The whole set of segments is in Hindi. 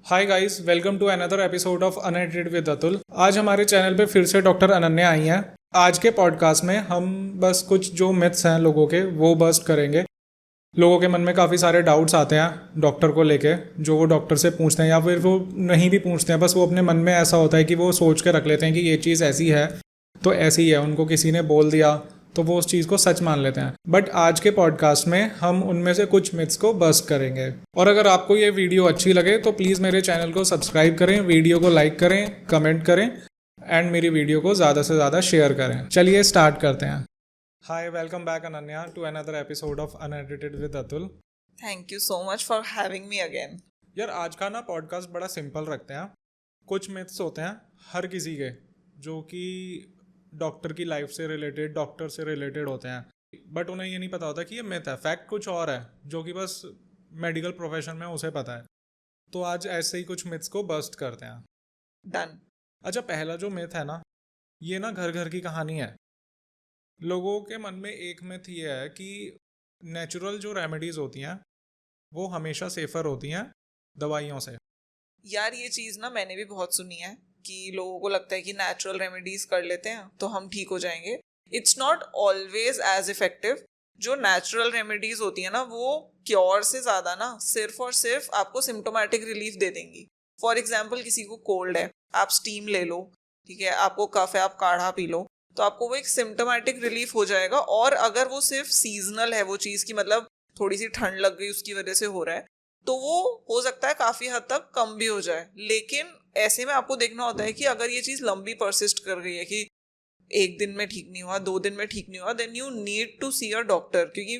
Hi guys, welcome to another episode of unedited with Atul. आज हमारे चैनल पे फिर से डॉक्टर अनन्या आई हैं। आज के पॉडकास्ट में हम बस कुछ जो मिथ्स हैं लोगों के वो बस्ट करेंगे। लोगों के मन में काफ़ी सारे डाउट्स आते हैं डॉक्टर को लेके, जो वो डॉक्टर से पूछते हैं या फिर वो नहीं भी पूछते हैं, बस वो अपने मन में ऐसा होता है कि वो सोच के रख लेते हैं कि ये चीज़ ऐसी है तो ऐसी ही है, उनको किसी ने बोल दिया तो वो उस चीज़ को सच मान लेते हैं। बट आज के पॉडकास्ट में हम उनमें से कुछ मिथ्स को बस्ट करेंगे। और अगर आपको ये वीडियो अच्छी लगे तो प्लीज़ मेरे चैनल को सब्सक्राइब करें, वीडियो को लाइक करें, कमेंट करें एंड मेरी वीडियो को ज़्यादा से ज़्यादा शेयर करें। चलिए स्टार्ट करते हैं। Hi, welcome back Ananya to another episode of unedited with Atul. Thank you so much for having me again. यार, आज का ना पॉडकास्ट बड़ा सिंपल रखते हैं। कुछ मिथ्स होते हैं हर किसी के, जो कि डॉक्टर की लाइफ से रिलेटेड, डॉक्टर से रिलेटेड होते हैं, बट उन्हें ये नहीं पता होता कि ये मिथ है। फैक्ट कुछ और है जो कि बस मेडिकल प्रोफेशन में उसे पता है। तो आज ऐसे ही कुछ मिथ्स को बस्ट करते हैं। डन। अच्छा, पहला जो मिथ है ना, ये ना घर घर की कहानी है। लोगों के मन में एक मिथ ये है कि नेचुरल जो रेमेडीज होती हैं वो हमेशा सेफर होती हैं दवाइयों से। यार ये चीज़ ना मैंने भी बहुत सुनी है कि लोगों को लगता है कि नेचुरल रेमेडीज कर लेते हैं तो हम ठीक हो जाएंगे। It's not always as effective. जो नेचुरल रेमेडीज होती है ना वो क्योर से ज़्यादा ना सिर्फ और सिर्फ आपको सिम्टोमेटिक रिलीफ दे देंगी। फॉर एग्जाम्पल, किसी को कोल्ड है, आप स्टीम ले लो, ठीक है, आपको कफ है, आप काढ़ा पी लो, तो आपको वो एक सिम्टोमेटिक रिलीफ हो जाएगा। और अगर वो सिर्फ सीजनल है वो चीज़ की, मतलब थोड़ी सी ठंड लग गई उसकी वजह से हो रहा है, तो वो हो सकता है काफी हद तक कम भी हो जाए। लेकिन ऐसे में आपको देखना होता है कि अगर ये चीज लंबी परसिस्ट कर गई है कि एक दिन में ठीक नहीं हुआ, 2 दिन में ठीक नहीं हुआ, then you need to see a doctor, क्योंकि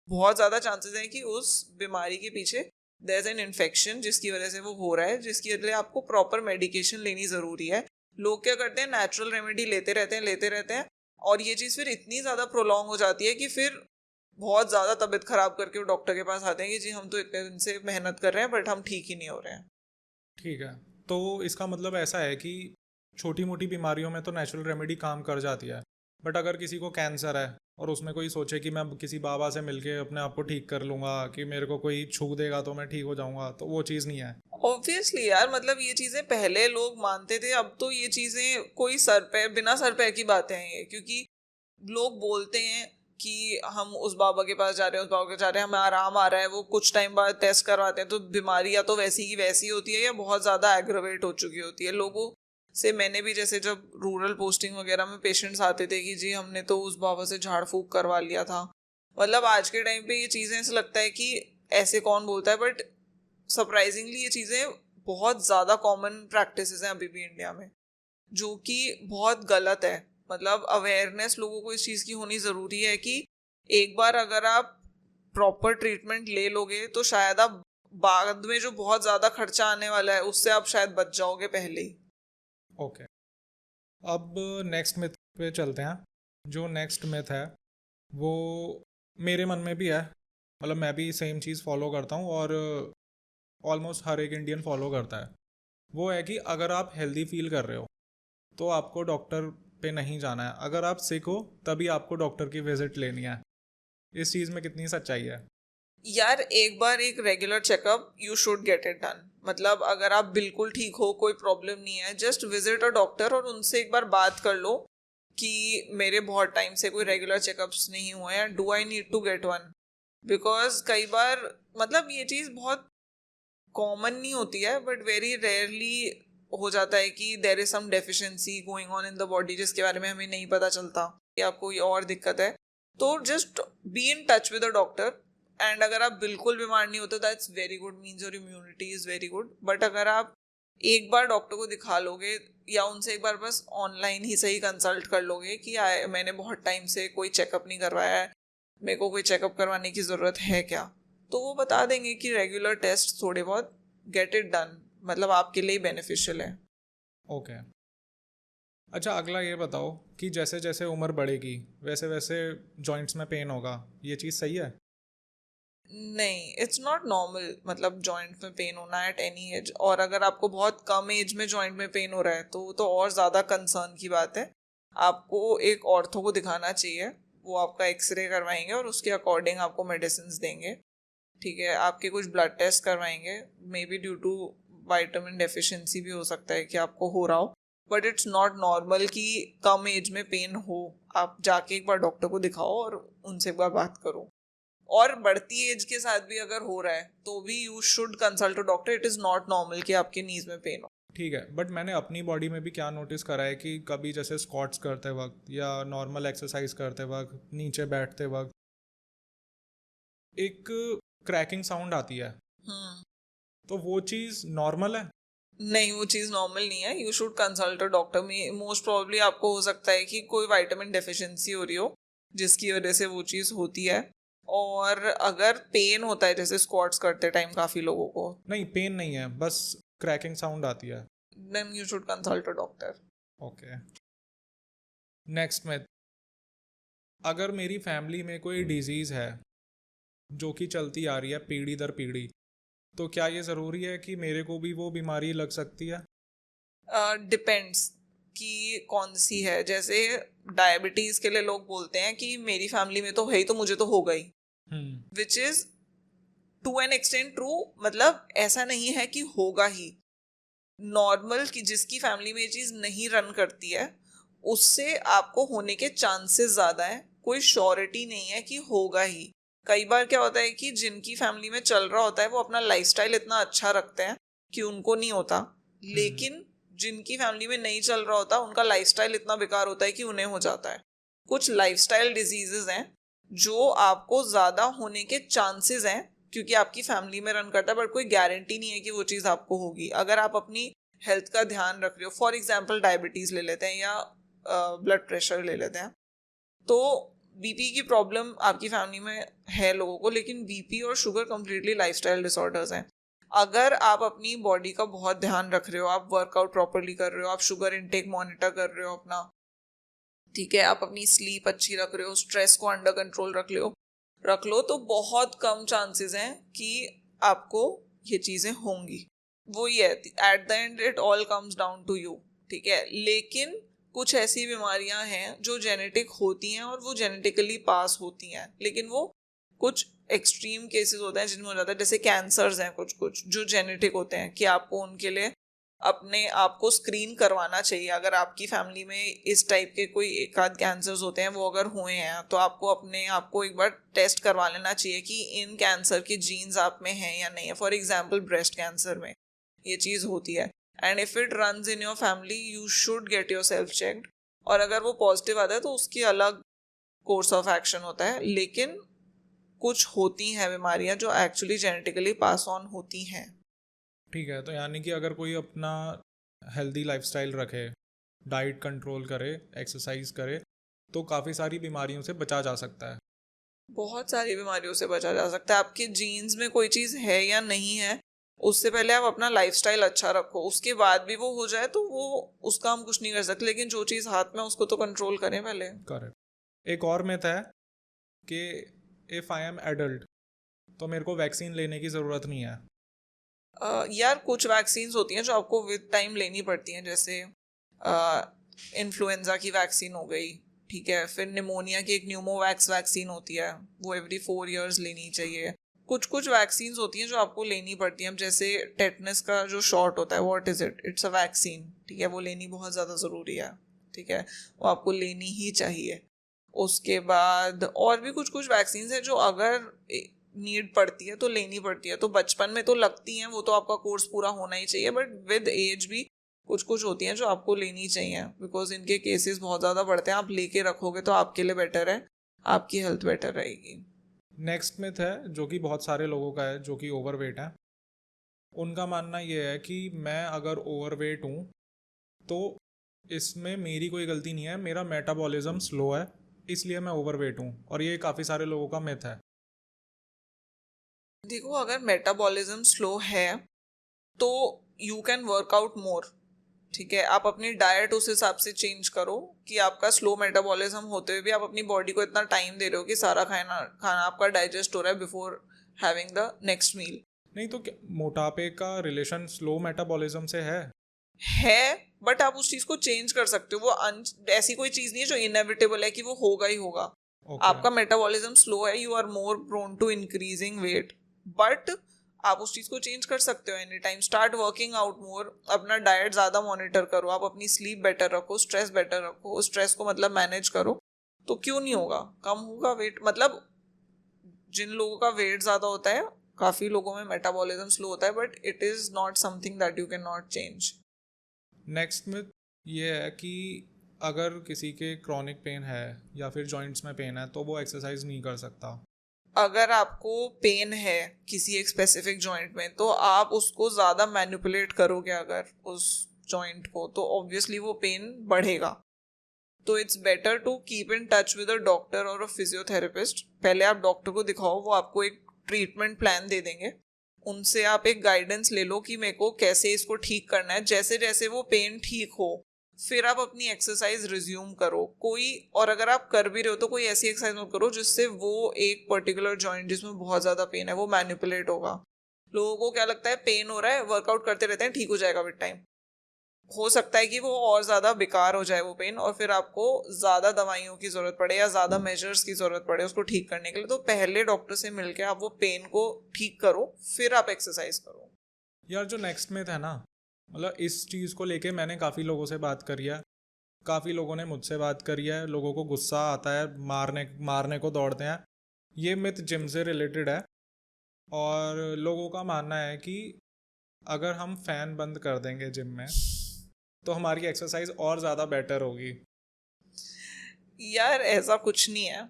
बहुत ज्यादा चांसेस हैं कि उस बीमारी के पीछे देयर इज एन इन्फेक्शन जिसकी वजह से वो हो रहा है, जिसकी वजह से आपको प्रॉपर मेडिकेशन लेनी जरूरी है। लोग क्या करते हैं, नेचुरल रेमेडी लेते रहते हैं और ये चीज फिर इतनी ज्यादा प्रोलॉन्ग हो जाती है कि फिर बहुत ज़्यादा तबीयत खराब करके वो डॉक्टर के पास आते हैं कि जी हम तो इतने दिन से मेहनत कर रहे हैं बट हम ठीक ही नहीं हो रहे हैं। ठीक है, तो इसका मतलब ऐसा है कि छोटी मोटी बीमारियों में तो नेचुरल रेमेडी काम कर जाती है, बट अगर किसी को कैंसर है और उसमें कोई सोचे कि मैं किसी बाबा से मिलके अपने आप को ठीक कर लूँगा, कि मेरे को कोई छू देगा तो मैं ठीक हो जाऊँगा, तो वो चीज़ नहीं है। ऑब्वियसली यार, मतलब ये चीज़ें पहले लोग मानते थे, अब तो ये चीज़ें कोई सर पे बिना सर पैर की बातें हैं ये, क्योंकि लोग बोलते हैं कि हम उस बाबा के पास जा रहे हैं, उस बाबा के जा रहे हैं, हमें आराम आ रहा है, वो कुछ टाइम बाद टेस्ट करवाते हैं तो बीमारी या तो वैसी की वैसी होती है या बहुत ज़्यादा एग्रवेट हो चुकी होती है। लोगों से मैंने भी, जैसे जब रूरल पोस्टिंग वगैरह में पेशेंट्स आते थे कि जी हमने तो उस बाबा से झाड़ फूक करवा लिया था। मतलब आज के टाइम पे ये चीज़ें ऐसा लगता है कि ऐसे कौन बोलता है, बट सरप्राइजिंगली ये चीज़ें बहुत ज़्यादा कॉमन प्रैक्टिसेस हैं अभी भी इंडिया में, जो कि बहुत गलत है। मतलब अवेयरनेस लोगों को इस चीज़ की होनी ज़रूरी है कि एक बार अगर आप प्रॉपर ट्रीटमेंट ले लोगे तो शायद आप बाद में जो बहुत ज़्यादा खर्चा आने वाला है उससे आप शायद बच जाओगे पहले ही। ओके, अब नेक्स्ट मिथ पे चलते हैं। जो नेक्स्ट मिथ है वो मेरे मन में भी है, मतलब मैं भी सेम चीज़ फॉलो करता हूँ और ऑलमोस्ट हर एक इंडियन फॉलो करता है। वो है कि अगर आप हेल्दी फील कर रहे हो तो आपको डॉक्टर पे नहीं जाना है, अगर आप सिक हो तभी आपको डॉक्टर की विजिट लेनी है। इस चीज़ में कितनी सच्चाई है? यार एक बार एक regular checkup you should get it done. मतलब अगर आप बिल्कुल ठीक हो, कोई प्रॉब्लम नहीं है, जस्ट विजिट अ डॉक्टर और उनसे एक बार बात कर लो कि मेरे बहुत टाइम से कोई रेगुलर चेकअप्स नहीं हुए हैं, do I need to get one. Because कई बार, मतलब ये चीज़ बहुत कॉमन नहीं होती है बट वेरी रेयरली हो जाता है कि there is some deficiency going on in the body जिसके बारे में हमें नहीं पता चलता या कोई और दिक्कत है। तो just be in touch with a doctor. And अगर आप बिल्कुल बीमार नहीं होते that's very good, means your immunity is very good. But अगर आप एक बार डॉक्टर को दिखा लोगे या उनसे एक बार बस ऑनलाइन ही सही कंसल्ट कर लोगे कि मैंने बहुत टाइम से कोई चेकअप नहीं करवाया है, मेरे को कोई चेकअप करवाने की ज़रूरत है क्या, तो वो बता देंगे कि रेगुलर टेस्ट थोड़े बहुत गेट इट डन, मतलब आपके लिए बेनिफिशियल है। ओके। अच्छा, अगला ये बताओ कि जैसे जैसे उम्र बढ़ेगी वैसे वैसे जॉइंट्स में पेन होगा, ये चीज़ सही है? नहीं, इट्स नॉट नॉर्मल, मतलब जॉइंट में पेन होना एट एनी एज। और अगर आपको बहुत कम एज में जॉइंट में पेन हो रहा है तो वो तो और ज़्यादा कंसर्न की बात है। आपको एक ऑर्थो को दिखाना चाहिए, वो आपका एक्सरे करवाएंगे और उसके अकॉर्डिंग आपको मेडिसिन देंगे। ठीक है, आपके कुछ ब्लड टेस्ट करवाएंगे, may be due to vitamin deficiency भी हो सकता है कि आपको हो रहा हो, बट इट्स नॉट नॉर्मल कि कम एज में पेन हो। आप जाके एक बार डॉक्टर को दिखाओ और उनसे एक बार बात करो। और बढ़ती एज के साथ भी अगर हो रहा है तो भी you should consult a doctor. It is not normal कि आपके नीज में पेन हो। ठीक है, बट मैंने अपनी बॉडी में भी क्या नोटिस करा है कि कभी जैसे स्क्वाट्स करते वक्त या नॉर्मल एक्सरसाइज करते वक्त, नीचे बैठते वक्त एक क्रैकिंग साउंड आती है, तो वो चीज़ नॉर्मल है? नहीं, वो चीज़ नॉर्मल नहीं है। You should consult a doctor. में मोस्ट प्रोबेबली आपको हो सकता है कि कोई विटामिन डेफिशिएंसी हो रही हो जिसकी वजह से वो चीज़ होती है। और अगर पेन होता है जैसे स्क्वाट्स करते टाइम काफ़ी लोगों को, नहीं, पेन नहीं है, बस क्रैकिंग साउंड आती है। Then you should consult a doctor. Okay, next में, अगर मेरी फैमिली में कोई डिजीज़ है जो कि चलती आ रही है पीढ़ी दर पीढ़ी, तो क्या ये ज़रूरी है कि मेरे को भी वो बीमारी लग सकती है? डिपेंड्स कि कौन सी है। जैसे डायबिटीज के लिए लोग बोलते हैं कि मेरी फैमिली में तो है ही तो मुझे तो हो गई, which is to an extent true. मतलब ऐसा नहीं है कि होगा ही। नॉर्मल कि जिसकी फैमिली में ये चीज नहीं रन करती है उससे आपको होने के चांसेस ज्यादा है। कोई श्योरिटी नहीं है कि होगा ही। कई बार क्या होता है कि जिनकी फैमिली में चल रहा होता है वो अपना लाइफस्टाइल इतना अच्छा रखते हैं कि उनको नहीं होता, लेकिन जिनकी फैमिली में नहीं चल रहा होता उनका लाइफस्टाइल इतना बेकार होता है कि उन्हें हो जाता है। कुछ लाइफस्टाइल डिजीजेस हैं जो आपको ज्यादा होने के चांसेस हैं क्योंकि आपकी फैमिली में रन करता है, बट कोई गारंटी नहीं है कि वो चीज़ आपको होगी। अगर आप अपनी हेल्थ का ध्यान रख रहे हो, फॉर एग्जाम्पल डायबिटीज़ ले लेते हैं या ब्लड प्रेशर ले लेते हैं, तो बीपी की प्रॉब्लम आपकी फैमिली में है लोगों को, लेकिन बीपी और शुगर कंप्लीटली लाइफस्टाइल डिसऑर्डर्स हैं। अगर आप अपनी बॉडी का बहुत ध्यान रख रहे हो, आप वर्कआउट प्रॉपरली कर रहे हो, आप शुगर इनटेक मॉनिटर कर रहे हो अपना, ठीक है, आप अपनी स्लीप अच्छी रख रहे हो, स्ट्रेस को अंडर कंट्रोल रख लो, तो बहुत कम चांसेस हैं कि आपको ये चीज़ें होंगी। वो ही है, at the end it all comes down to you. ठीक है, लेकिन कुछ ऐसी बीमारियां हैं जो जेनेटिक होती हैं और वो जेनेटिकली पास होती हैं, लेकिन वो कुछ एक्सट्रीम केसेस होते हैं जिनमें हो जाता है। जैसे कैंसर्स हैं कुछ कुछ जो जेनेटिक होते हैं कि आपको उनके लिए अपने आप को स्क्रीन करवाना चाहिए। अगर आपकी फैमिली में इस टाइप के कोई एक आध कैंसर्स होते हैं, वो अगर हुए हैं तो आपको अपने आप को एक बार टेस्ट करवा लेना चाहिए कि इन कैंसर के जीन्स आप में हैं या नहीं है। फॉर एग्जाम्पल ब्रेस्ट कैंसर में ये चीज़ होती है, and if it runs in your family you should get your self checked. और अगर वो पॉजिटिव आता है तो उसकी अलग कोर्स ऑफ एक्शन होता है, लेकिन कुछ होती हैं बीमारियां जो एक्चुअली जेनेटिकली पास ऑन होती हैं। ठीक है, तो यानी कि अगर कोई अपना हेल्दी लाइफस्टाइल रखे, डाइट कंट्रोल करे, एक्सरसाइज करे, तो काफ़ी सारी बीमारियों से बचा जा सकता है। बहुत सारी बीमारियों से बचा जा सकता है। आपके जीन्स में कोई चीज़ है या नहीं है, उससे पहले आप अपना लाइफस्टाइल अच्छा रखो, उसके बाद भी वो हो जाए तो वो उसका हम कुछ नहीं कर सकते, लेकिन जो चीज़ हाथ में उसको तो कंट्रोल करें पहले। करेक्ट। एक और मिथ है कि इफ़ आई एम एडल्ट तो मेरे को वैक्सीन लेने की ज़रूरत नहीं है। यार कुछ वैक्सीन्स होती हैं जो आपको विद टाइम लेनी पड़ती हैं, जैसे इन्फ्लुएंजा की वैक्सीन हो गई, ठीक है, फिर निमोनिया की एक न्यूमोवैक्स वैक्सीन होती है, वो एवरी 4 years लेनी चाहिए। कुछ वैक्सीन्स होती हैं जो आपको लेनी पड़ती हैं, जैसे टेटनस का जो शॉट होता है, what is it, it's a vaccine, ठीक है, वो लेनी बहुत ज़्यादा ज़रूरी है, ठीक है, वो आपको लेनी ही चाहिए। उसके बाद और भी कुछ वैक्सीन्स हैं जो अगर नीड पड़ती है तो लेनी पड़ती है। तो बचपन में तो लगती हैं, वो तो आपका कोर्स पूरा होना ही चाहिए, बट विद एज भी कुछ होती हैं जो आपको लेनी चाहिए, बिकॉज इनके केसेस बहुत ज़्यादा बढ़ते हैं। आप लेके रखोगे तो आपके लिए बेटर है, आपकी हेल्थ बेटर रहेगी। नेक्स्ट मिथ है जो कि बहुत सारे लोगों का है जो कि ओवरवेट है। उनका मानना ये है कि मैं अगर ओवरवेट हूँ तो इसमें मेरी कोई गलती नहीं है, मेरा मेटाबॉलिज्म स्लो है इसलिए मैं ओवरवेट हूँ, और ये काफ़ी सारे लोगों का मिथ है। देखो, अगर मेटाबॉलिज्म स्लो है तो यू कैन वर्कआउट मोर, ठीक है, आप अपनी डाइट उस हिसाब से चेंज करो कि आपका स्लो मेटाबॉलिज्म होते हुए भी आप अपनी बॉडी को इतना टाइम दे रहे हो कि सारा खाना आपका डाइजेस्ट हो रहा है before having the next meal. नहीं तो क्या मोटापे का रिलेशन स्लो मेटाबॉलिज्म से है, बट आप उस चीज को चेंज कर सकते हो। वो ऐसी कोई चीज नहीं है जो इनएविटेबल है कि वो होगा ही होगा। Okay. आपका मेटाबॉलिज्म स्लो है, you are more prone to increasing weight, but आप उस चीज़ को चेंज कर सकते हो any time. Start working out more, अपना डाइट ज़्यादा मॉनिटर करो, आप अपनी स्लीप बेटर रखो, स्ट्रेस बेटर रखो, स्ट्रेस को मतलब मैनेज करो, तो क्यों नहीं होगा, कम होगा वेट. मतलब जिन लोगों का वेट ज़्यादा होता है, काफ़ी लोगों में मेटाबॉलिज्म स्लो होता है, but it is not something that you can not change. Next में ये है कि अगर किसी के क्रॉनिक पेन है या फिर जॉइंट्स में पेन है तो वो एक्सरसाइज नहीं कर सकता. अगर आपको पेन है किसी एक स्पेसिफिक जॉइंट में, तो आप उसको ज़्यादा मैनिपुलेट करोगे अगर उस जॉइंट को, तो ऑब्वियसली वो पेन बढ़ेगा. तो it's better to keep in touch with a doctor और अ फिजियोथेरेपिस्ट. पहले आप डॉक्टर को दिखाओ, वो आपको एक ट्रीटमेंट प्लान दे देंगे. उनसे आप एक गाइडेंस ले लो कि मेरे को कैसे इसको ठीक करना है. जैसे जैसे वो पेन ठीक हो, फिर आप अपनी एक्सरसाइज रिज्यूम करो कोई. और अगर आप कर भी रहे हो तो कोई ऐसी एक्सरसाइज मत करो जिससे वो एक पर्टिकुलर जॉइंट जिसमें बहुत ज़्यादा पेन है वो मैनिपुलेट होगा. लोगों को क्या लगता है, पेन हो रहा है, वर्कआउट करते रहते हैं, ठीक हो जाएगा विद टाइम. हो सकता है कि वो और ज़्यादा बेकार हो जाए वो पेन, और फिर आपको ज़्यादा दवाइयों की ज़रूरत पड़े या ज़्यादा मेजर्स की ज़रूरत पड़े उसको ठीक करने के लिए. तो पहले डॉक्टर से मिलकर आप वो पेन को ठीक करो, फिर आप एक्सरसाइज करो. यार जो नेक्स्ट में था ना, मतलब इस चीज़ को लेके मैंने काफ़ी लोगों से बात करी है, काफ़ी लोगों ने मुझसे बात करी है. लोगों को गुस्सा आता है, मारने मारने को दौड़ते हैं. ये मिथ जिम से रिलेटेड है, और लोगों का मानना है कि अगर हम फ़ैन बंद कर देंगे जिम में तो हमारी एक्सरसाइज और ज़्यादा बेटर होगी. यार ऐसा कुछ नहीं है.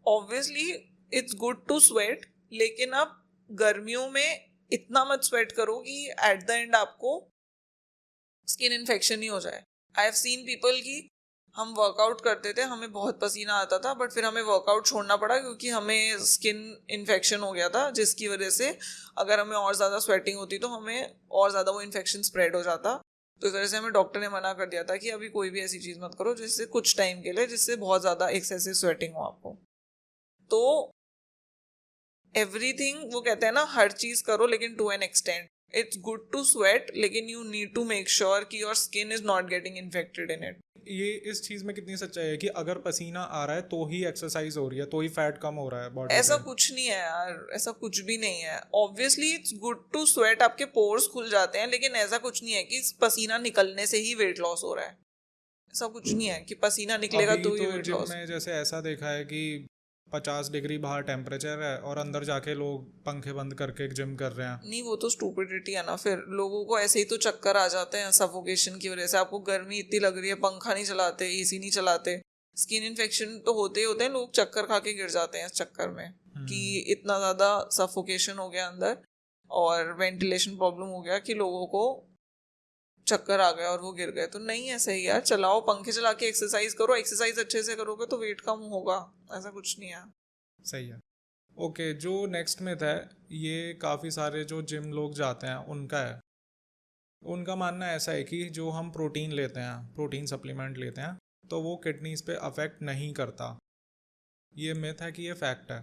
Obviously it's good to sweat, लेकिन आप गर्मियों में इतना मत स्वेट करो कि एट द एंड आपको स्किन इन्फेक्शन ही हो जाए. आई हैव सीन पीपल की हम वर्कआउट करते थे, हमें बहुत पसीना आता था, बट फिर हमें वर्कआउट छोड़ना पड़ा क्योंकि हमें स्किन इन्फेक्शन हो गया था, जिसकी वजह से अगर हमें और ज़्यादा स्वेटिंग होती तो हमें और ज़्यादा वो इन्फेक्शन स्प्रेड हो जाता. तो इस वजह से हमें डॉक्टर ने मना कर दिया था कि अभी कोई भी ऐसी चीज़ मत करो जिससे कुछ टाइम के लिए जिससे बहुत ज़्यादा एक्सेसिव स्वेटिंग हो आपको. तो एवरीथिंग, वो कहते हैं ना, हर चीज़ करो लेकिन to an extent. It's good to sweat, लेकिन you need to make sure कि your skin is not getting infected in it. ये इस चीज़ में कितनी सच्चाई है कि अगर पसीना आ रहा है तो ही एक्सरसाइज हो रही है, तो ही फैट कम हो रहा है बॉडी ऐसा से? कुछ नहीं है यार, ऐसा कुछ भी नहीं है. Obviously it's good to sweat, आपके पोर्स खुल जाते हैं, लेकिन ऐसा कुछ नहीं है कि पसीना निकलने से ही वेट लॉस हो रहा है. ऐसा कुछ नहीं है कि पसीना निकलेगा अभी तो ही तो वेट जिम लॉस. में जैसे ऐसा देखा है कि 50 डिग्री बाहर टेम्परेचर है और अंदर जाके लोग पंखे बंद करके जिम कर रहे हैं. नहीं, वो तो स्टूपिडिटी है ना. फिर लोगों को ऐसे ही तो चक्कर आ जाते हैं सफोकेशन की वजह से. आपको गर्मी इतनी लग रही है, पंखा नहीं चलाते, एसी नहीं चलाते, स्किन इन्फेक्शन तो होते ही होते हैं. लोग चक्कर खा के गिर जाते हैं इस चक्कर में कि इतना ज़्यादा सफोकेशन हो गया अंदर और वेंटिलेशन प्रॉब्लम हो गया कि लोगों को चक्कर आ गया और वो गिर गए. तो नहीं है सही यार, चलाओ पंखे चला के एक्सरसाइज करो. एक्सरसाइज अच्छे से करोगे तो वेट कम होगा, ऐसा कुछ नहीं है. सही है. ओके, जो नेक्स्ट में था, ये काफ़ी सारे जो जिम लोग जाते हैं उनका है. उनका मानना ऐसा है कि जो हम प्रोटीन लेते हैं, प्रोटीन सप्लीमेंट लेते हैं, तो वो किडनीज पे अफेक्ट नहीं करता. ये मिथ है कि ये फैक्ट है?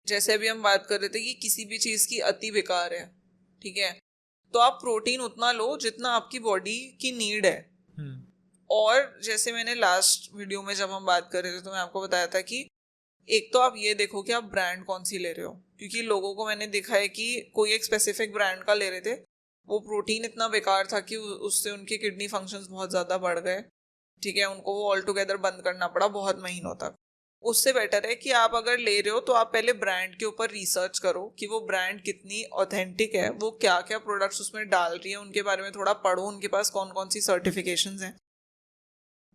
जैसे अभी हम बात कर रहे थे कि किसी भी चीज़ की अति बेकार है, ठीक है, तो आप प्रोटीन उतना लो जितना आपकी बॉडी की नीड है. हम्म. और जैसे मैंने लास्ट वीडियो में जब हम बात कर रहे थे तो मैं आपको बताया था कि एक तो आप ये देखो कि आप ब्रांड कौन सी ले रहे हो. क्योंकि लोगों को मैंने देखा है कि कोई एक स्पेसिफिक ब्रांड का ले रहे थे, वो प्रोटीन इतना बेकार था कि उससे उनके किडनी फंक्शंस बहुत ज़्यादा बढ़ गए. ठीक है, उनको वो ऑल टुगेदर बंद करना पड़ा बहुत महीनों तक. उससे बेटर है कि आप अगर ले रहे हो तो आप पहले ब्रांड के ऊपर रिसर्च करो कि वो ब्रांड कितनी ऑथेंटिक है, वो क्या क्या प्रोडक्ट्स उसमें डाल रही है, उनके बारे में थोड़ा पढ़ो, उनके पास कौन कौन सी सर्टिफिकेशंस हैं.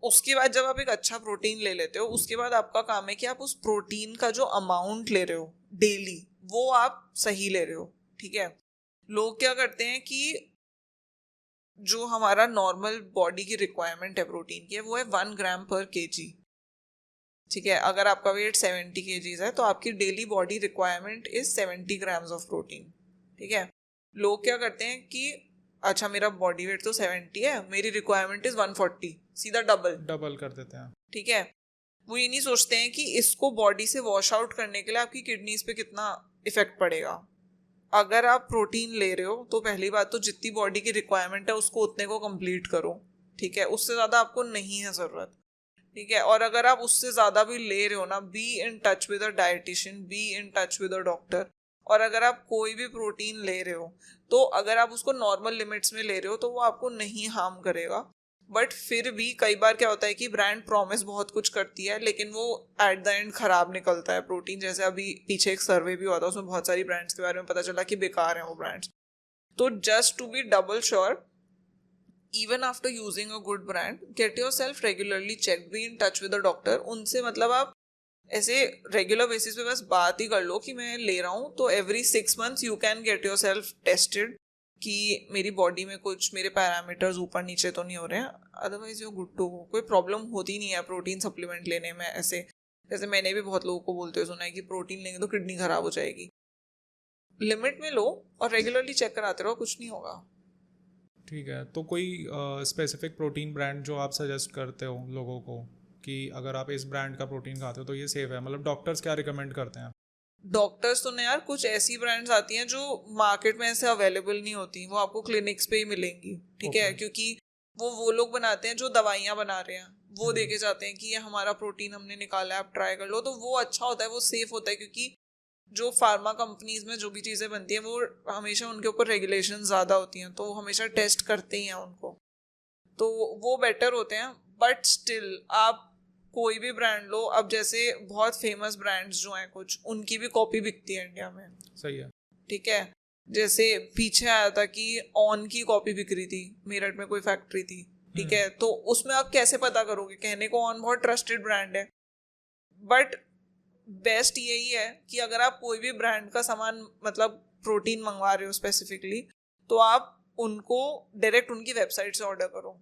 उसके बाद जब आप एक अच्छा प्रोटीन ले लेते हो, उसके बाद आपका काम है कि आप उस प्रोटीन का जो अमाउंट ले रहे हो डेली, वो आप सही ले रहे हो. ठीक है, लोग क्या करते हैं कि जो हमारा नॉर्मल बॉडी की रिक्वायरमेंट है प्रोटीन की, वो है 1 ग्राम पर kg. ठीक है, अगर आपका वेट 70 kgs है तो आपकी daily body requirement is 70 grams of protein. ठीक है, लोग क्या करते हैं कि अच्छा मेरा बॉडी वेट तो 70 है, मेरी रिक्वायरमेंट इज 140, सीधा डबल कर देते हैं. ठीक है, वो ये नहीं सोचते हैं कि इसको बॉडी से वॉश आउट करने के लिए आपकी किडनीज पे कितना इफेक्ट पड़ेगा. अगर आप प्रोटीन ले रहे हो तो पहली बात तो जितनी बॉडी की रिक्वायरमेंट है उसको उतने को कंप्लीट करो. ठीक है, उससे ज़्यादा आपको नहीं है ज़रूरत. ठीक है, और अगर आप उससे ज़्यादा भी ले रहे हो ना, be in touch with a dietitian, be in touch with a doctor. और अगर आप कोई भी प्रोटीन ले रहे हो तो अगर आप उसको नॉर्मल लिमिट्स में ले रहे हो तो वो आपको नहीं हार्म करेगा। बट फिर भी कई बार क्या होता है कि ब्रांड प्रॉमिस बहुत कुछ करती है लेकिन वो एट द एंड खराब निकलता है प्रोटीन। जैसे अभी पीछे एक सर्वे भी हुआ था, उसमें बहुत सारी ब्रांड्स के बारे में पता चला कि बेकार हैं वो ब्रांड्स। तो just to be double sure, even after using a good brand, get yourself regularly checked, be in touch with a doctor। उनसे मतलब आप ऐसे रेगुलर बेसिस पे बस बात ही कर लो कि मैं ले रहा हूँ, तो every 6 months you can get your self tested कि मेरी बॉडी में कुछ मेरे पैरामीटर्स ऊपर नीचे तो नहीं हो रहे हैं, otherwise you good to go. कोई प्रॉब्लम होती नहीं है प्रोटीन सप्लीमेंट लेने में। ऐसे जैसे मैंने भी बहुत लोगों को बोलते हुए सुना है कि प्रोटीन लेंगे तो किडनी खराब हो जाएगी। लिमिट में लो और रेगुलरली चेक कराते रहो, कुछ नहीं होगा। ठीक है, तो कोई स्पेसिफिक प्रोटीन ब्रांड जो आप सजेस्ट करते हो लोगों को कि अगर आप इस ब्रांड का प्रोटीन खाते हो तो ये सेफ है, मतलब डॉक्टर्स क्या रिकमेंड करते हैं? डॉक्टर्स तो नहीं यार, कुछ ऐसी ब्रांड्स आती हैं जो मार्केट में ऐसे अवेलेबल नहीं होती, वो आपको क्लिनिक्स पे ही मिलेंगी। ठीक है, क्योंकि वो लोग बनाते हैं जो दवाइयाँ बना रहे हैं, वो देके जाते हैं कि ये हमारा प्रोटीन हमने निकाला है, आप ट्राई कर लो। तो वो अच्छा होता है, वो सेफ होता है, क्योंकि जो फार्मा कंपनीज में जो भी चीज़ें बनती हैं वो हमेशा उनके ऊपर रेगुलेशन ज़्यादा होती हैं, तो वो हमेशा टेस्ट करते ही हैं उनको, तो वो बेटर होते हैं। बट स्टिल आप कोई भी ब्रांड लो, अब जैसे बहुत फेमस ब्रांड्स जो हैं कुछ, उनकी भी कॉपी बिकती है इंडिया में। सही है। ठीक है, जैसे पीछे आया था कि ऑन की कॉपी बिक रही थी मेरठ में, कोई फैक्ट्री थी। ठीक है, तो उसमें आप कैसे पता करोगे? कहने को ऑन बहुत ट्रस्टेड ब्रांड है, बट बेस्ट यही है कि अगर आप कोई भी ब्रांड का सामान मतलब प्रोटीन मंगवा रहे हो स्पेसिफिकली, तो आप उनको डायरेक्ट उनकी वेबसाइट से ऑर्डर करो।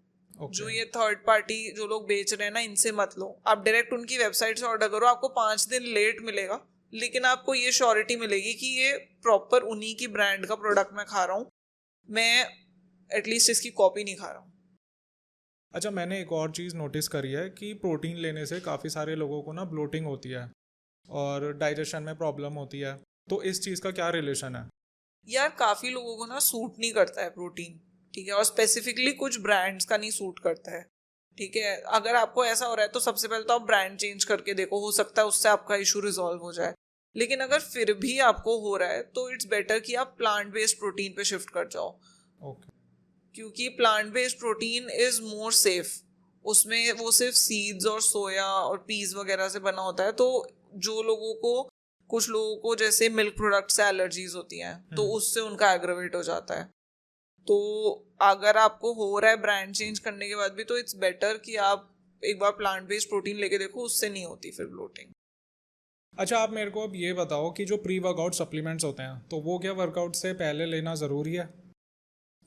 जो ये थर्ड पार्टी जो लोग बेच रहे हैं ना, इनसे मत लो, आप डायरेक्ट उनकी वेबसाइट से ऑर्डर करो। आपको 5 दिन लेट मिलेगा, लेकिन आपको ये श्योरिटी मिलेगी कि ये प्रॉपर उन्हीं की ब्रांड का प्रोडक्ट मैं खा रहा हूँ, मैं एटलीस्ट इसकी कॉपी नहीं खा रहा हूँ। अच्छा, मैंने एक और चीज़ नोटिस करी है कि प्रोटीन लेने से काफ़ी सारे लोगों को ना ब्लोटिंग होती है और डाइजेशन में प्रॉब्लम होती है, तो इस चीज़ का क्या रिलेशन है? यार काफ़ी लोगों को ना सूट नहीं करता है प्रोटीन। ठीक है, और स्पेसिफिकली कुछ ब्रांड्स का नहीं सूट करता है। ठीक है, अगर आपको ऐसा हो रहा है तो सबसे पहले तो आप ब्रांड चेंज करके देखो, हो सकता है उससे आपका इशू रिजॉल्व हो जाए। लेकिन अगर फिर भी आपको हो रहा है तो इट्स बेटर कि आप प्लांट बेस्ड प्रोटीन पे शिफ्ट कर जाओ। ओके। क्योंकि plant based protein is more safe, उसमें वो सिर्फ सीड्स और सोया और पीस वगैरह से बना होता है। तो जो लोगों को, कुछ लोगों को जैसे मिल्क प्रोडक्ट से एलर्जीज होती हैं, तो उससे उनका एग्रेवेट हो जाता है। तो अगर आपको हो रहा है ब्रांड चेंज करने के बाद भी, तो इट्स बेटर कि आप एक बार प्लांट बेस्ड प्रोटीन लेके देखो, उससे नहीं होती फिर ब्लोटिंग। अच्छा, आप मेरे को अब ये बताओ कि जो प्री वर्कआउट सप्लीमेंट्स होते हैं तो वो क्या वर्कआउट से पहले लेना ज़रूरी है?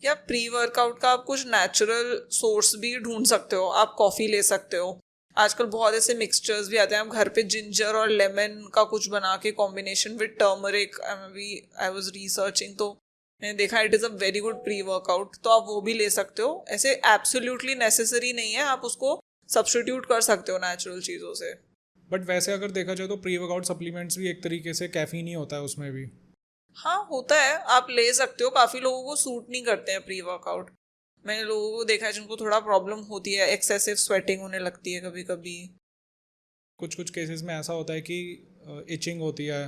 या प्री वर्कआउट का आप कुछ नेचुरल सोर्स भी ढूंढ सकते हो, आप कॉफ़ी ले सकते हो। आजकल बहुत ऐसे मिक्सचर्स भी आते हैं, आप घर पे जिंजर और लेमन का कुछ बना के combination with turmeric, I was researching, तो मैंने देखा it is a very good pre workout, तो आप वो भी ले सकते हो। ऐसे एब्सोल्युटली नेसेसरी नहीं है, आप उसको सब्स्टिट्यूट कर सकते हो नेचुरल चीज़ों से। बट वैसे अगर देखा जाए तो प्री वर्कआउट सप्लीमेंट्स भी एक तरीके से कैफीन ही होता है उसमें भी। हाँ होता है, आप ले सकते हो। काफ़ी लोगों को सूट नहीं करते हैं प्री वर्कआउट, मैंने लोगों को देखा है जिनको थोड़ा प्रॉब्लम होती है, एक्सेसिव स्वेटिंग होने लगती है कभी कभी। कुछ कुछ केसेस में ऐसा होता है कि इचिंग होती है,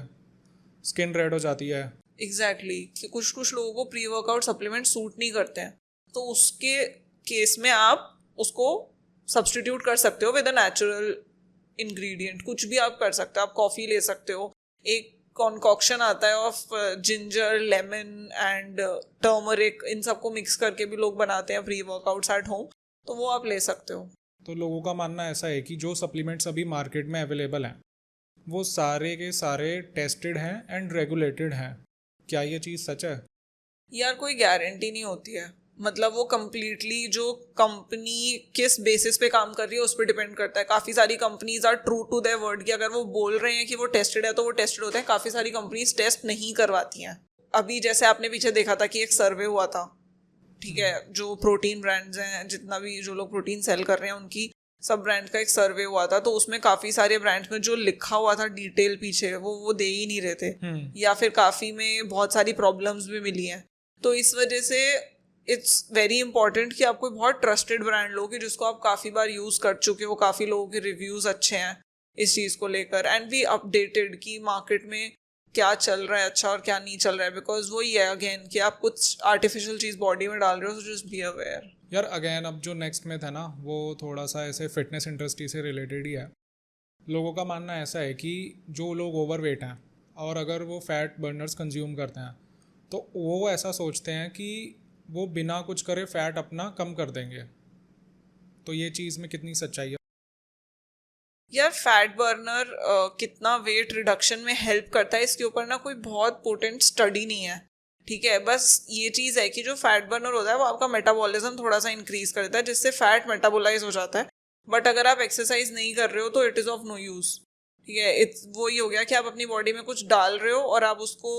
स्किन रेड हो जाती है। एग्जैक्टली कि कुछ कुछ लोगों को प्री वर्कआउट सप्लीमेंट सूट नहीं करते हैं, तो उसके केस में आप उसको सब्स्टिट्यूट कर सकते हो विद अ नेचुरल इंग्रेडिएंट। कुछ भी आप कर सकते हो, आप कॉफ़ी ले सकते हो, एक कॉन्कॉक्शन आता है of ginger, lemon and turmeric, इन सबको मिक्स करके भी लोग बनाते हैं प्री वर्कआउट्स एट होम, तो वो आप ले सकते हो। तो लोगों का मानना ऐसा है कि जो सप्लीमेंट्स अभी मार्केट में अवेलेबल हैं वो सारे के सारे टेस्टेड हैं एंड रेगुलेटेड हैं, क्या ये चीज़ सच है? यार कोई गारंटी नहीं होती है, मतलब वो कम्प्लीटली जो कंपनी किस बेसिस पे काम कर रही है उस पर डिपेंड करता है। काफ़ी सारी companies are true to their word कि अगर वो बोल रहे हैं कि वो टेस्टेड है तो वो टेस्टेड होते हैं। काफ़ी सारी कंपनीज टेस्ट नहीं करवाती हैं। अभी जैसे आपने पीछे देखा था कि एक सर्वे हुआ था, ठीक है, जो प्रोटीन ब्रांड्स हैं, जितना भी जो लोग प्रोटीन सेल कर रहे हैं उनकी सब ब्रांड का एक सर्वे हुआ था, तो उसमें काफ़ी सारे ब्रांड्स में जो लिखा हुआ था डिटेल पीछे वो दे ही नहीं रहे थे, या फिर काफ़ी में बहुत सारी प्रॉब्लम्स भी मिली हैं। तो इस वजह से इट्स वेरी इंपॉर्टेंट कि आप कोई बहुत ट्रस्टेड ब्रांड लो कि जिसको आप काफ़ी बार यूज़ कर चुके हो, काफ़ी लोगों के रिव्यूज़ अच्छे हैं इस चीज़ को लेकर, एंड बी अपडेटेड कि मार्केट में क्या चल रहा है अच्छा और क्या नहीं चल रहा है, बिकॉज वही है अगेन कि आप कुछ आर्टिफिशियल चीज़ बॉडी में डाल रहे हो, सो जस्ट बी अवेयर। यार अगेन अब जो नेक्स्ट में था ना वो थोड़ा सा ऐसे फिटनेस इंडस्ट्री से रिलेटेड ही है। लोगों का मानना ऐसा है कि जो लोग ओवरवेट हैं और अगर वो फैट बर्नर्स कंज्यूम करते हैं तो वो ऐसा सोचते हैं कि वो बिना कुछ करे फैट अपना कम कर देंगे। तो ये चीज़ में कितनी सच्चाई है? यार फैट बर्नर कितना वेट रिडक्शन में हेल्प करता है इसके ऊपर ना कोई बहुत पोटेंट स्टडी नहीं है, ठीक है। बस ये चीज़ है कि जो फैट बर्नर होता है वो आपका मेटाबॉलिज्म थोड़ा सा इंक्रीज करता है जिससे फैट मेटाबोलाइज हो जाता है। बट अगर आप एक्सरसाइज नहीं कर रहे हो तो it is of no use, ठीक है। इट्स वही हो गया कि आप अपनी बॉडी में कुछ डाल रहे हो और आप उसको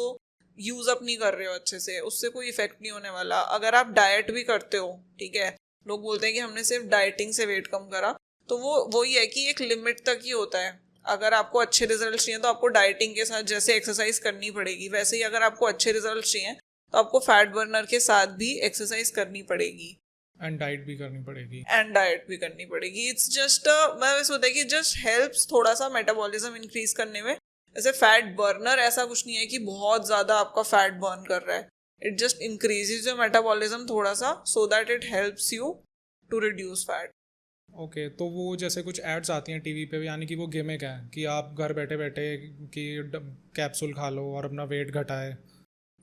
यूज़ अप नहीं कर रहे हो अच्छे से, उससे कोई इफेक्ट नहीं होने वाला। अगर आप डाइट भी करते हो, ठीक है, लोग बोलते हैं कि हमने सिर्फ डाइटिंग से वेट कम करा, तो वो वही है कि एक लिमिट तक ही होता है। अगर आपको अच्छे रिजल्ट चाहिए तो आपको डाइटिंग के साथ जैसे एक्सरसाइज करनी पड़ेगी, वैसे ही अगर आपको अच्छे रिजल्ट चाहिए तो आपको फैट बर्नर के साथ भी एक्सरसाइज करनी पड़ेगी एंड डाइट भी करनी पड़ेगी। इट्स जस्ट मैं वैसे होता है कि जस्ट हेल्प्स थोड़ा सा मेटाबॉलिज्म इंक्रीज करने में। ऐसे फैट बर्नर ऐसा कुछ नहीं है कि बहुत ज्यादा आपका फैट बर्न कर रहा है, it just increases your metabolism थोड़ा सा so that it helps you to reduce fat. Okay तो वो जैसे कुछ एड्स आती हैं टीवी पे, यानी कि वो गिमिक है कि आप घर बैठे बैठे कि कैप्सूल खा लो और अपना वेट घटाए।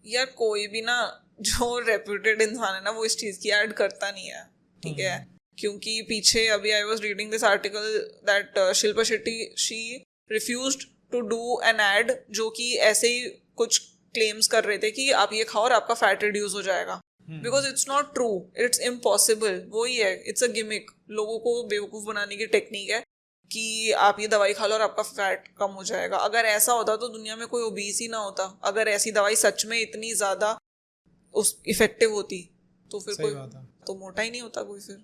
यार कोई भी ना जो रेप्यूटेड इंसान है ना वो इस चीज की ऐड करता नहीं है, ठीक है। क्योंकि पीछे अभी I was reading this article that Shilpa Shetty she refused to do an ad जो कि ऐसे ही कुछ क्लेम्स कर रहे थे कि आप ये खाओ और आपका फैट रिड्यूस हो जाएगा, because it's not true, it's impossible. वही है, इट्स अ गिमिक, लोगों को बेवकूफ बनाने की टेक्निक है कि आप ये दवाई खा लो और आपका फैट कम हो जाएगा। अगर ऐसा होता तो दुनिया में कोई ओबीस ही ना होता। अगर ऐसी दवाई सच में इतनी ज्यादा उस इफेक्टिव होती तो फिर सही कोई बात है। तो मोटा ही नहीं होता कोई फिर।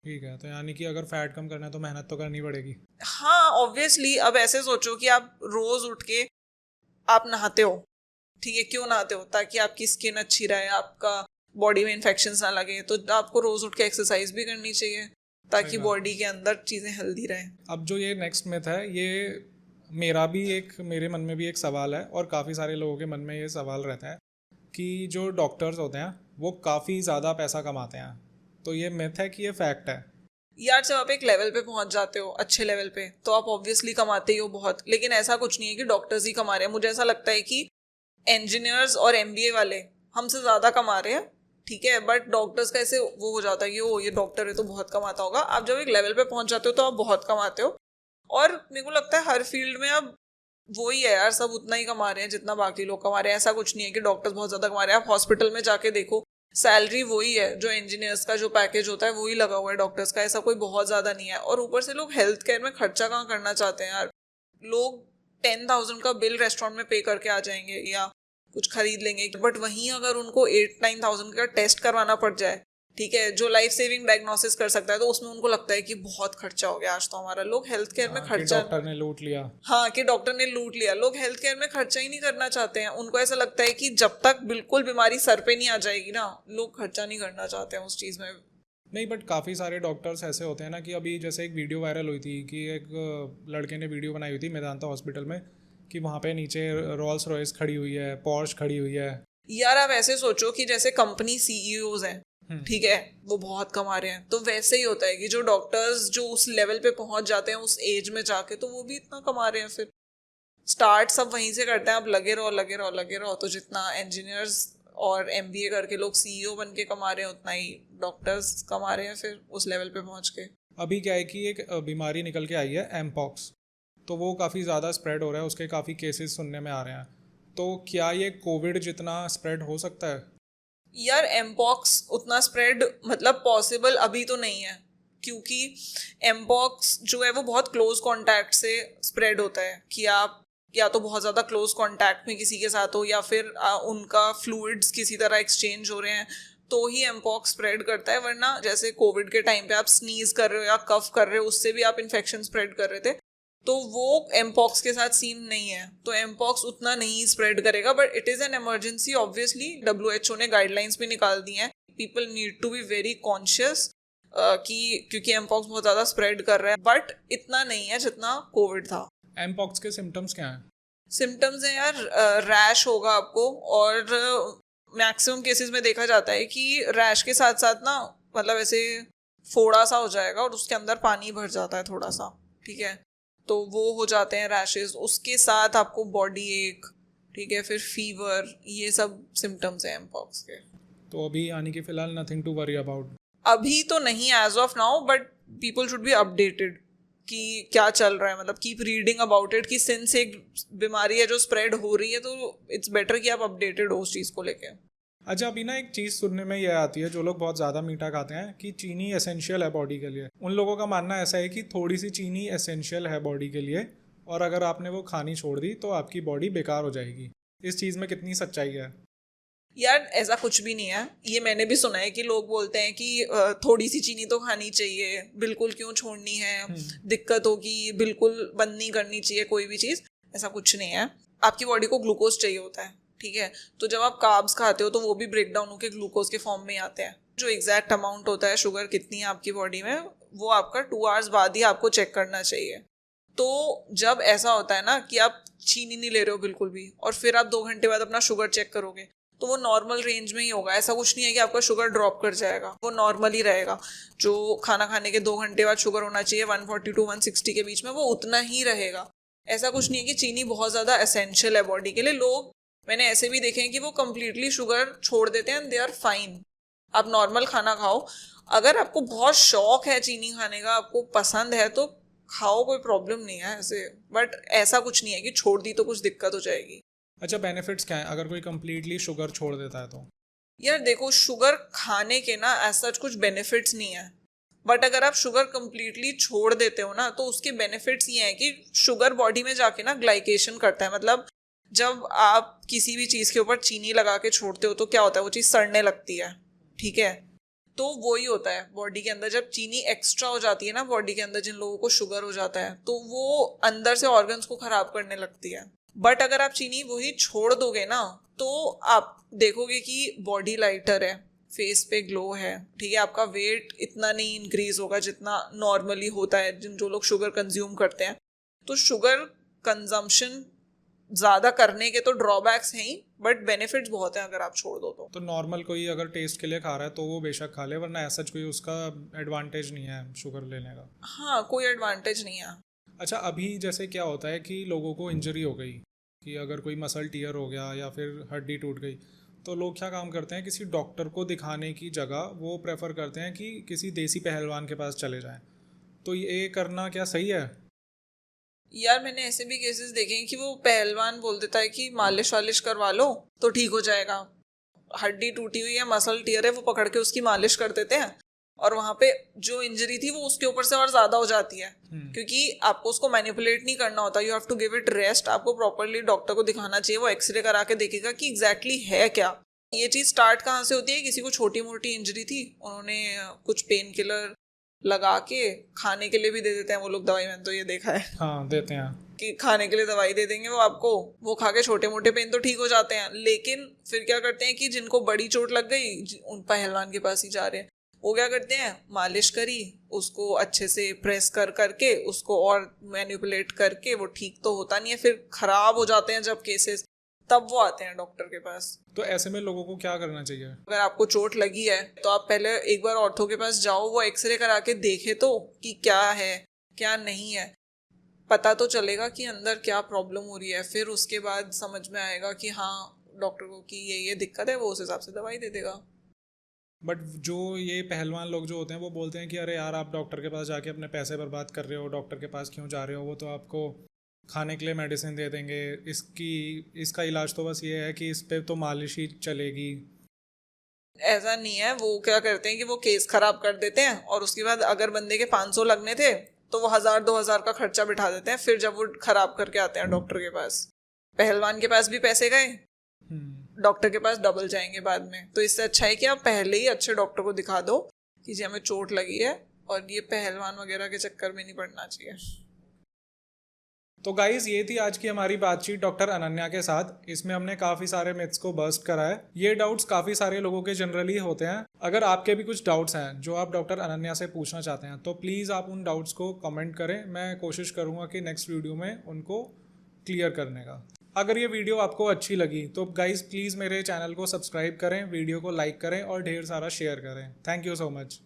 ठीक है, तो यानी कि अगर फैट कम करना है तो मेहनत तो करनी पड़ेगी। हाँ ऑब्वियसली। अब ऐसे सोचो कि आप रोज उठ के आप नहाते हो, ठीक है, क्यों नहाते हो? ताकि आपकी स्किन अच्छी रहे, आपका बॉडी में इन्फेक्शंस ना लगे, तो आपको रोज उठ के एक्सरसाइज भी करनी चाहिए ताकि बॉडी के अंदर चीजें हेल्दी रहें। अब जो ये नेक्स्ट मिथ है ये मेरे मन में भी एक सवाल है और काफ़ी सारे लोगों के मन में ये सवाल रहता है कि जो डॉक्टर्स होते हैं वो काफ़ी ज़्यादा पैसा कमाते हैं। तो ये मिथ है कि ये फैक्ट है? यार जब आप एक लेवल पे पहुंच जाते हो, अच्छे लेवल पे, तो आप ऑब्वियसली कमाते ही हो बहुत, लेकिन ऐसा कुछ नहीं है कि डॉक्टर्स ही कमा रहे हैं। मुझे ऐसा लगता है कि इंजीनियर्स और एमबीए वाले हमसे ज्यादा कमा रहे हैं, ठीक है, बट डॉक्टर्स का ऐसे वो हो जाता है कि ओ ये डॉक्टर है तो बहुत कमाता होगा। आप जब एक लेवल पे पहुंच जाते हो तो आप बहुत कमाते हो। और मेरे को लगता है हर फील्ड में अब वही है यार, सब उतना ही कमा रहे हैं जितना बाकी लोग कमा रहे हैं। ऐसा कुछ नहीं है कि डॉक्टर्स बहुत ज्यादा कमा रहे हैं। आप हॉस्पिटल में जाके देखो, सैलरी वही है, जो इंजीनियर्स का जो पैकेज होता है वही लगा हुआ है डॉक्टर्स का, ऐसा कोई बहुत ज्यादा नहीं है। और ऊपर से लोग हेल्थ केयर में खर्चा कहाँ करना चाहते हैं यार। लोग 10,000 का बिल रेस्टोरेंट में पे करके आ जाएंगे या कुछ खरीद लेंगे, बट वहीं अगर उनको 8-9,000 का टेस्ट करवाना पड़ जाए, ठीक है, जो लाइफ सेविंग डायग्नोसिस कर सकता है, तो उसमें उनको लगता है कि बहुत खर्चा हो गया आज तो हमारा। लोग हेल्थ केयर में खर्चा, डॉक्टर ने लूट लिया। हाँ कि डॉक्टर ने लूट लिया। लोग हेल्थ केयर में खर्चा ही नहीं करना चाहते हैं। उनको ऐसा लगता है कि जब तक बिल्कुल बीमारी सर पे नहीं आ जाएगी ना, लोग खर्चा नहीं करना चाहते हैं उस चीज में। नहीं, बट काफ़ी सारे डॉक्टर्स ऐसे होते हैं ना कि अभी जैसे एक वीडियो वायरल हुई थी कि एक लड़के ने वीडियो बनाई हुई थी मेदांता हॉस्पिटल में कि वहाँ पे नीचे रोल्स रॉयस खड़ी हुई है, पॉर्श खड़ी हुई है। यार आप ऐसे सोचो कि जैसे कंपनी सीईओज हैं, ठीक है, वो बहुत कमा रहे हैं, तो वैसे ही होता है कि जो डॉक्टर्स जो उस लेवल पे पहुंच जाते हैं उस एज में जाके, तो वो भी इतना कमा रहे हैं। फिर स्टार्ट सब वहीं से करते हैं, आप लगे रहो लगे रहो लगे रहो। तो जितना इंजीनियर्स और एमबीए करके लोग सीईओ बन के कमा रहे हैं, उतना ही डॉक्टर्स कमा रहे हैं फिर उस लेवल पे पहुंच के। अभी क्या है कि एक बीमारी निकल के आई है एमपॉक्स, तो वो काफ़ी ज़्यादा स्प्रेड हो रहा है, उसके काफ़ी केसेस सुनने में आ रहे हैं। तो क्या ये कोविड जितना स्प्रेड हो सकता है? यार एमपॉक्स उतना स्प्रेड मतलब पॉसिबल अभी तो नहीं है, क्योंकि एमपॉक्स जो है वो बहुत क्लोज कांटेक्ट से स्प्रेड होता है कि आप या तो बहुत ज़्यादा क्लोज कांटेक्ट में किसी के साथ हो या फिर उनका फ्लूइड्स किसी तरह एक्सचेंज हो रहे हैं तो ही एमपॉक्स स्प्रेड करता है। वरना जैसे कोविड के टाइम पे आप स्नीज कर रहे हो या कफ कर रहे हो, उससे भी आप इन्फेक्शन स्प्रेड कर रहे थे, तो वो एमपॉक्स के साथ सीन नहीं है। तो एमपॉक्स उतना नहीं स्प्रेड करेगा, but it is an emergency. Obviously WHO ने गाइडलाइंस भी निकाल दी हैं, people need to be very conscious कि क्योंकि एमपॉक्स बहुत ज़्यादा स्प्रेड कर रहा है, बट इतना नहीं है जितना कोविड था। एमपॉक्स के सिम्टम्स क्या हैं? सिम्टम्स हैं यार, रैश होगा आपको, और मैक्सिमम केसेस में देखा जाता है कि रैश के साथ साथ ना मतलब ऐसे फोड़ा सा हो जाएगा और उसके अंदर पानी भर जाता है थोड़ा सा, ठीक है, तो वो हो जाते हैं रैशेस। उसके साथ आपको बॉडी एक, ठीक है, फिर फीवर, ये सब सिम्टम्स हैं एमपॉक्स के। तो अभी यानी कि फिलहाल नथिंग टू वरी अबाउट। अभी तो नहीं as of now, but people should be updated कि क्या चल रहा है, मतलब कीप रीडिंग अबाउट इट, कि सिंस एक बीमारी है जो स्प्रेड हो रही है तो इट्स बेटर कि आप अपडेटेड हो उस चीज़ को लेके। अच्छा, अभी ना एक चीज़ सुनने में ये आती है, जो लोग बहुत ज़्यादा मीठा खाते हैं, कि चीनी एसेंशियल है बॉडी के लिए। उन लोगों का मानना ऐसा है कि थोड़ी सी चीनी एसेंशियल है बॉडी के लिए, और अगर आपने वो खानी छोड़ दी तो आपकी बॉडी बेकार हो जाएगी। इस चीज़ में कितनी सच्चाई है? यार ऐसा कुछ भी नहीं है, ये मैंने भी सुना है कि लोग बोलते हैं कि थोड़ी सी चीनी तो खानी चाहिए, बिल्कुल क्यों छोड़नी है, दिक्कत होगी, बिल्कुल बंद नहीं करनी चाहिए कोई भी चीज़। ऐसा कुछ नहीं है, आपकी बॉडी को ग्लूकोज चाहिए होता है, ठीक है, तो जब आप कार्ब्स खाते हो तो वो भी ब्रेक डाउन होकर ग्लूकोज के फॉर्म में आते हैं। जो एग्जैक्ट अमाउंट होता है शुगर कितनी है आपकी बॉडी में, वो आपका 2 आवर्स बाद ही आपको चेक करना चाहिए। तो जब ऐसा होता है ना कि आप चीनी नहीं ले रहे हो बिल्कुल भी, और फिर आप 2 घंटे बाद अपना शुगर चेक करोगे तो वो नॉर्मल रेंज में ही होगा। ऐसा कुछ नहीं है कि आपका शुगर ड्रॉप कर जाएगा, वो नॉर्मल ही रहेगा। जो खाना खाने के 2 घंटे बाद शुगर होना चाहिए 140 to 160 के बीच में, वो उतना ही रहेगा। ऐसा कुछ नहीं है कि चीनी बहुत ज़्यादा एसेंशियल है बॉडी के लिए। लोग मैंने ऐसे भी देखे हैं कि वो कम्प्लीटली शुगर छोड़ देते हैं एंड दे आर फाइन। आप नॉर्मल खाना खाओ, अगर आपको बहुत शौक है चीनी खाने का, आपको पसंद है तो खाओ, कोई प्रॉब्लम नहीं है ऐसे, बट ऐसा कुछ नहीं है कि छोड़ दी तो कुछ दिक्कत हो जाएगी। अच्छा, बेनिफिट्स क्या हैं अगर कोई कम्प्लीटली शुगर छोड़ देता है तो? यार देखो, शुगर खाने के ना ऐसा सच कुछ बेनिफिट्स नहीं है, बट अगर आप शुगर कम्प्लीटली छोड़ देते हो ना तो उसके बेनिफिट्स ये हैं कि शुगर बॉडी में जाके ना ग्लाइकेशन करता है। मतलब जब आप किसी भी चीज़ के ऊपर चीनी लगा के छोड़ते हो तो क्या होता है, वो चीज़ सड़ने लगती है, ठीक है, तो वो ही होता है बॉडी के अंदर। जब चीनी एक्स्ट्रा हो जाती है ना बॉडी के अंदर, जिन लोगों को शुगर हो जाता है, तो वो अंदर से ऑर्गन्स को खराब करने लगती है। बट अगर आप चीनी वही छोड़ दोगे ना तो आप देखोगे कि बॉडी लाइटर है, फेस पे ग्लो है, ठीक है, आपका वेट इतना नहीं इंक्रीज होगा जितना नॉर्मली होता है जो लोग शुगर कंज्यूम करते हैं। तो शुगर कंजम्पशन ज़्यादा करने के तो ड्रॉबैक्स हैं ही, बट बेनिफिट्स बहुत हैं अगर आप छोड़ दो तो। नॉर्मल कोई अगर टेस्ट के लिए खा रहा है तो वो बेशक खा ले, वरना ऐसा कोई उसका एडवांटेज नहीं है शुगर लेने का। हाँ, कोई एडवांटेज नहीं है। अच्छा, अभी जैसे क्या होता है कि लोगों को इंजरी हो गई, कि अगर कोई मसल टीयर हो गया या फिर हड्डी टूट गई, तो लोग क्या काम करते हैं, किसी डॉक्टर को दिखाने की जगह वो प्रेफर करते हैं कि किसी देसी पहलवान के पास चले जाएं। तो ये करना क्या सही है? यार मैंने ऐसे भी केसेस देखे हैं कि वो पहलवान बोल देता है कि मालिश वालिश करवा लो तो ठीक हो जाएगा। हड्डी टूटी हुई है, मसल टीयर है, वो पकड़ के उसकी मालिश कर देते हैं और वहां पे जो इंजरी थी वो उसके ऊपर से और ज्यादा हो जाती है, क्योंकि आपको उसको मैनिपुलेट नहीं करना होता, you have to give it rest. आपको प्रॉपरली डॉक्टर को दिखाना चाहिए, वो एक्सरे करा के देखेगा कि एग्जैक्टली है क्या। ये चीज स्टार्ट कहाँ से होती है, किसी को छोटी मोटी इंजरी थी, उन्होंने कुछ पेन किलर लगा के खाने के लिए भी दे देते हैं वो लोग दवाई, मैंने तो ये देखा है। हाँ, देते हैं कि खाने के लिए दवाई दे देंगे वो आपको, वो खा के छोटे मोटे पेन तो ठीक हो जाते हैं। लेकिन फिर क्या करते हैं कि जिनको बड़ी चोट लग गई उन पहलवान के पास ही जा रहे हैं, वो क्या करते हैं, मालिश करी, उसको अच्छे से प्रेस कर करके उसको और मैनिपुलेट करके, वो ठीक तो होता नहीं है, फिर खराब हो जाते हैं जब केसेस, तब वो आते हैं डॉक्टर के पास। तो ऐसे में लोगों को क्या करना चाहिए? अगर आपको चोट लगी है तो आप पहले एक बार ऑर्थो के पास जाओ, वो एक्सरे करा के देखे तो कि क्या है क्या नहीं है, पता तो चलेगा कि अंदर क्या प्रॉब्लम हो रही है। फिर उसके बाद समझ में आएगा कि हाँ डॉक्टर को कि ये दिक्कत है, वो उस हिसाब से दवाई दे देगा। बट जो ये पहलवान लोग जो होते हैं वो बोलते हैं कि अरे यार, आप डॉक्टर के पास जाके अपने पैसे बर्बाद कर रहे हो, डॉक्टर के पास क्यों जा रहे हो, वो तो आपको खाने के लिए मेडिसिन दे देंगे, इसका इलाज तो बस ये है कि इस पे तो मालिश ही चलेगी। ऐसा नहीं है, वो क्या करते हैं कि वो केस खराब कर देते हैं और उसके बाद अगर बंदे के 500 लगने थे तो वो 1000-2000 का खर्चा बिठा देते हैं। फिर जब वो खराब करके आते हैं डॉक्टर के पास, पहलवान के पास भी पैसे गए, डॉक्टर के पास डबल जाएंगे बाद में। तो इससे अच्छा है कि आप पहले ही अच्छे डॉक्टर को दिखा दो कि जी हमें चोट लगी है, और ये पहलवान वगैरह के चक्कर में नहीं पड़ना चाहिए। तो गाइज, ये थी आज की हमारी बातचीत डॉक्टर अनन्या के साथ। इसमें हमने काफ़ी सारे मिथ्स को बस्ट करा है। ये डाउट्स काफ़ी सारे लोगों के जनरली होते हैं। अगर आपके भी कुछ डाउट्स हैं जो आप डॉक्टर अनन्या से पूछना चाहते हैं तो प्लीज़ आप उन डाउट्स को कमेंट करें। मैं कोशिश करूँगा कि नेक्स्ट वीडियो में उनको क्लियर करने का। अगर ये वीडियो आपको अच्छी लगी तो गाइस प्लीज़ मेरे चैनल को सब्सक्राइब करें, वीडियो को लाइक करें और ढेर सारा शेयर करें। Thank you so much.